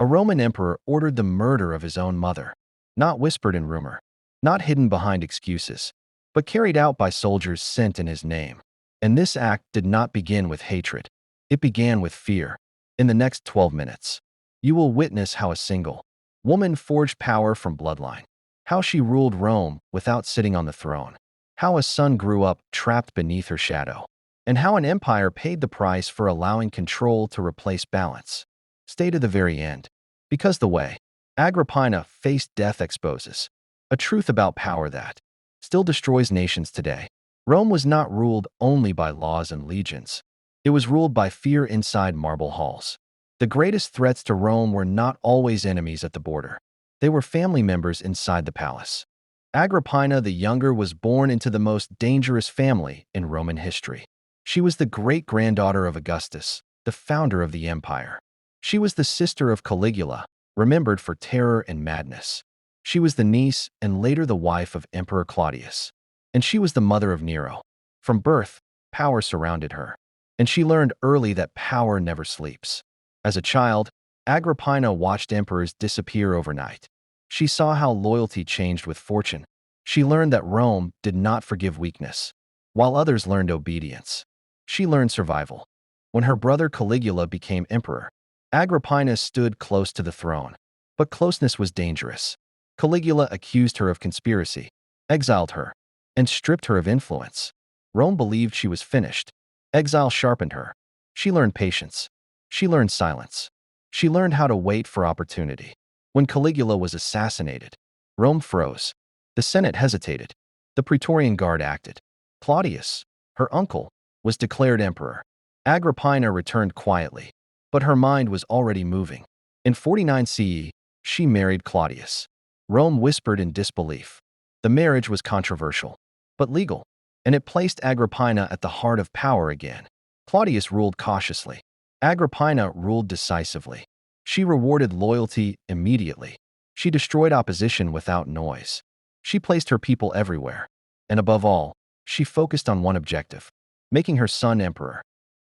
A Roman emperor ordered the murder of his own mother, not whispered in rumor, not hidden behind excuses, but carried out by soldiers sent in his name. And this act did not begin with hatred. It began with fear. In the next 12 minutes, you will witness how a single woman forged power from bloodline, how she ruled Rome without sitting on the throne, how a son grew up trapped beneath her shadow, and how an empire paid the price for allowing control to replace balance. Stay to the very end, because the way Agrippina faced death exposes a truth about power that still destroys nations today. Rome was not ruled only by laws and legions. It was ruled by fear inside marble halls. The greatest threats to Rome were not always enemies at the border. They were family members inside the palace. Agrippina the Younger was born into the most dangerous family in Roman history. She was the great-granddaughter of Augustus, the founder of the empire. She was the sister of Caligula, remembered for terror and madness. She was the niece and later the wife of Emperor Claudius. And she was the mother of Nero. From birth, power surrounded her. And she learned early that power never sleeps. As a child, Agrippina watched emperors disappear overnight. She saw how loyalty changed with fortune. She learned that Rome did not forgive weakness, while others learned obedience. She learned survival. When her brother Caligula became emperor, Agrippina stood close to the throne. But closeness was dangerous. Caligula accused her of conspiracy, exiled her, and stripped her of influence. Rome believed she was finished. Exile sharpened her. She learned patience. She learned silence. She learned how to wait for opportunity. When Caligula was assassinated, Rome froze. The Senate hesitated. The Praetorian Guard acted. Claudius, her uncle, was declared emperor. Agrippina returned quietly, but her mind was already moving. In 49 CE, she married Claudius. Rome whispered in disbelief. The marriage was controversial, but legal, and it placed Agrippina at the heart of power again. Claudius ruled cautiously. Agrippina ruled decisively. She rewarded loyalty immediately. She destroyed opposition without noise. She placed her people everywhere. And above all, she focused on one objective: making her son emperor.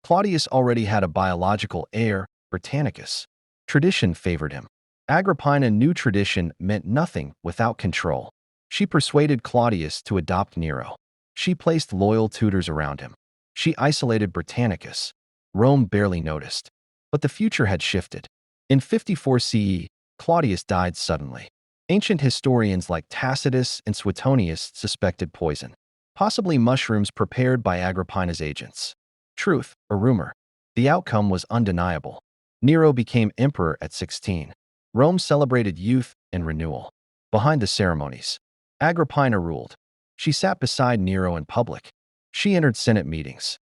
Claudius already had a biological heir, Britannicus. Tradition favored him. Agrippina knew tradition meant nothing without control. She persuaded Claudius to adopt Nero. She placed loyal tutors around him. She isolated Britannicus. Rome barely noticed. But the future had shifted. In 54 CE, Claudius died suddenly. Ancient historians like Tacitus and Suetonius suspected poison, possibly mushrooms prepared by Agrippina's agents. Truth or rumor? The outcome was undeniable. Nero became emperor at 16. Rome celebrated youth and renewal. Behind the ceremonies, Agrippina ruled. She sat beside Nero in public. She entered Senate meetings.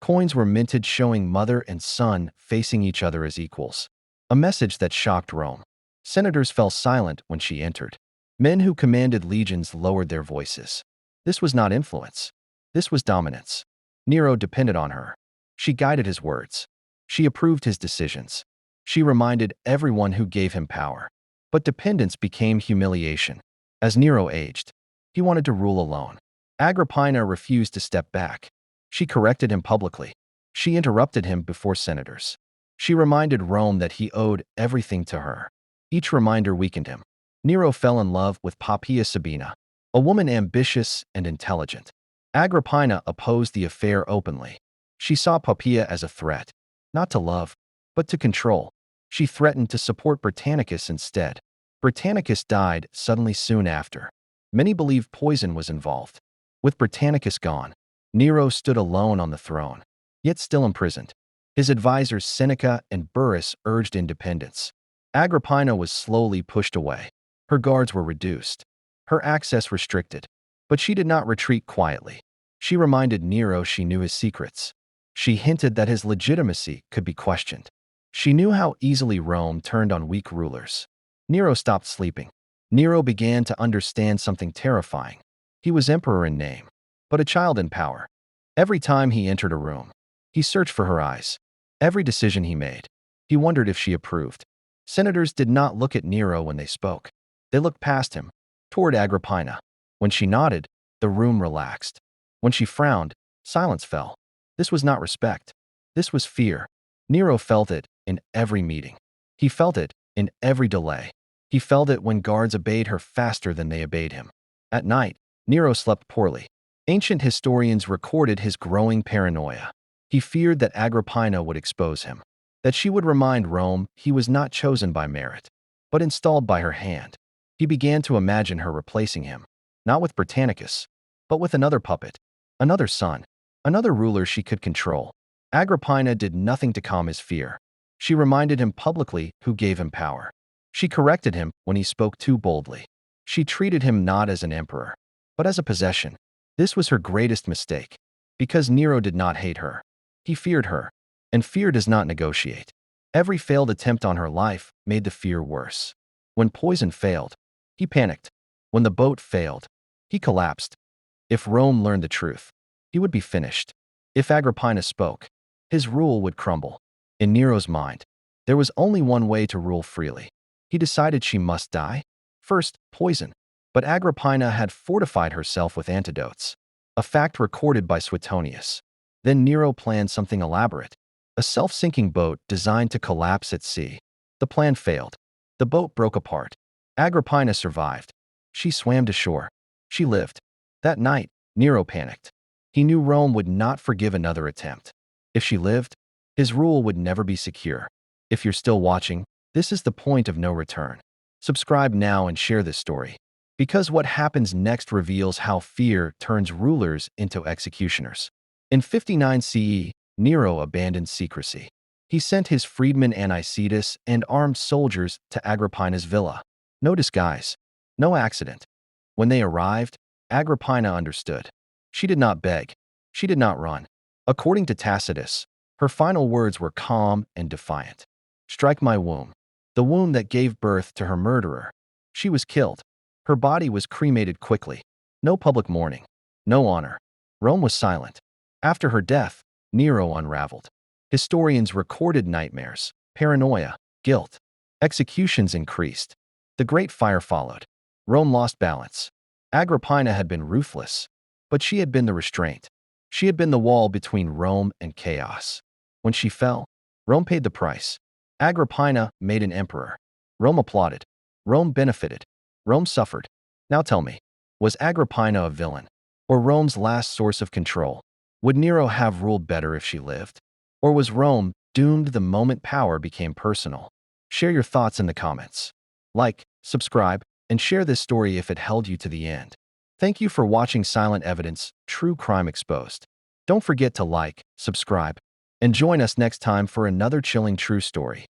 Coins were minted showing mother and son facing each other as equals. A message that shocked Rome. Senators fell silent when she entered. Men who commanded legions lowered their voices. This was not influence. This was dominance. Nero depended on her. She guided his words. She approved his decisions. She reminded everyone who gave him power. But dependence became humiliation. As Nero aged, he wanted to rule alone. Agrippina refused to step back. She corrected him publicly. She interrupted him before senators. She reminded Rome that he owed everything to her. Each reminder weakened him. Nero fell in love with Poppaea Sabina, a woman ambitious and intelligent. Agrippina opposed the affair openly. She saw Poppaea as a threat, not to love, but to control. She threatened to support Britannicus instead. Britannicus died suddenly soon after. Many believed poison was involved. With Britannicus gone, Nero stood alone on the throne, yet still imprisoned. His advisors Seneca and Burrus urged independence. Agrippina was slowly pushed away. Her guards were reduced. Her access restricted. But she did not retreat quietly. She reminded Nero she knew his secrets. She hinted that his legitimacy could be questioned. She knew how easily Rome turned on weak rulers. Nero stopped sleeping. Nero began to understand something terrifying. He was emperor in name, but a child in power. Every time he entered a room, he searched for her eyes. Every decision he made, he wondered if she approved. Senators did not look at Nero when they spoke. They looked past him, toward Agrippina. When she nodded, the room relaxed. When she frowned, silence fell. This was not respect. This was fear. Nero felt it in every meeting. He felt it In every delay, he felt it when guards obeyed her faster than they obeyed him. At night, Nero slept poorly. Ancient historians recorded his growing paranoia. He feared that Agrippina would expose him, that she would remind Rome he was not chosen by merit, but installed by her hand. He began to imagine her replacing him, not with Britannicus, but with another puppet, another son, another ruler she could control. Agrippina did nothing to calm his fear. She reminded him publicly who gave him power. She corrected him when he spoke too boldly. She treated him not as an emperor, but as a possession. This was her greatest mistake. Because Nero did not hate her, he feared her, and fear does not negotiate. Every failed attempt on her life made the fear worse. When poison failed, he panicked. When the boat failed, he collapsed. If Rome learned the truth, he would be finished. If Agrippina spoke, his rule would crumble. In Nero's mind, there was only one way to rule freely. He decided she must die. First, poison. But Agrippina had fortified herself with antidotes, a fact recorded by Suetonius. Then Nero planned something elaborate, a self-sinking boat designed to collapse at sea. The plan failed. The boat broke apart. Agrippina survived. She swam to shore. She lived. That night, Nero panicked. He knew Rome would not forgive another attempt. If she lived, his rule would never be secure. If you're still watching, this is the point of no return. Subscribe now and share this story, because what happens next reveals how fear turns rulers into executioners. In 59 CE, Nero abandoned secrecy. He sent his freedman Tacitus and armed soldiers to Agrippina's villa. No disguise, no accident. When they arrived, Agrippina understood. She did not beg. She did not run. According to Tacitus, her final words were calm and defiant. "Strike my womb," the womb that gave birth to her murderer. She was killed. Her body was cremated quickly. No public mourning. No honor. Rome was silent. After her death, Nero unraveled. Historians recorded nightmares, paranoia, guilt. Executions increased. The Great Fire followed. Rome lost balance. Agrippina had been ruthless, but she had been the restraint. She had been the wall between Rome and chaos. When she fell, Rome paid the price. Agrippina made an emperor. Rome applauded. Rome benefited. Rome suffered. Now tell me, was Agrippina a villain, or Rome's last source of control? Would Nero have ruled better if she lived? Or was Rome doomed the moment power became personal? Share your thoughts in the comments. Like, subscribe, and share this story if it held you to the end. Thank you for watching Silent Evidence, True Crime Exposed. Don't forget to like, subscribe, and join us next time for another chilling true story.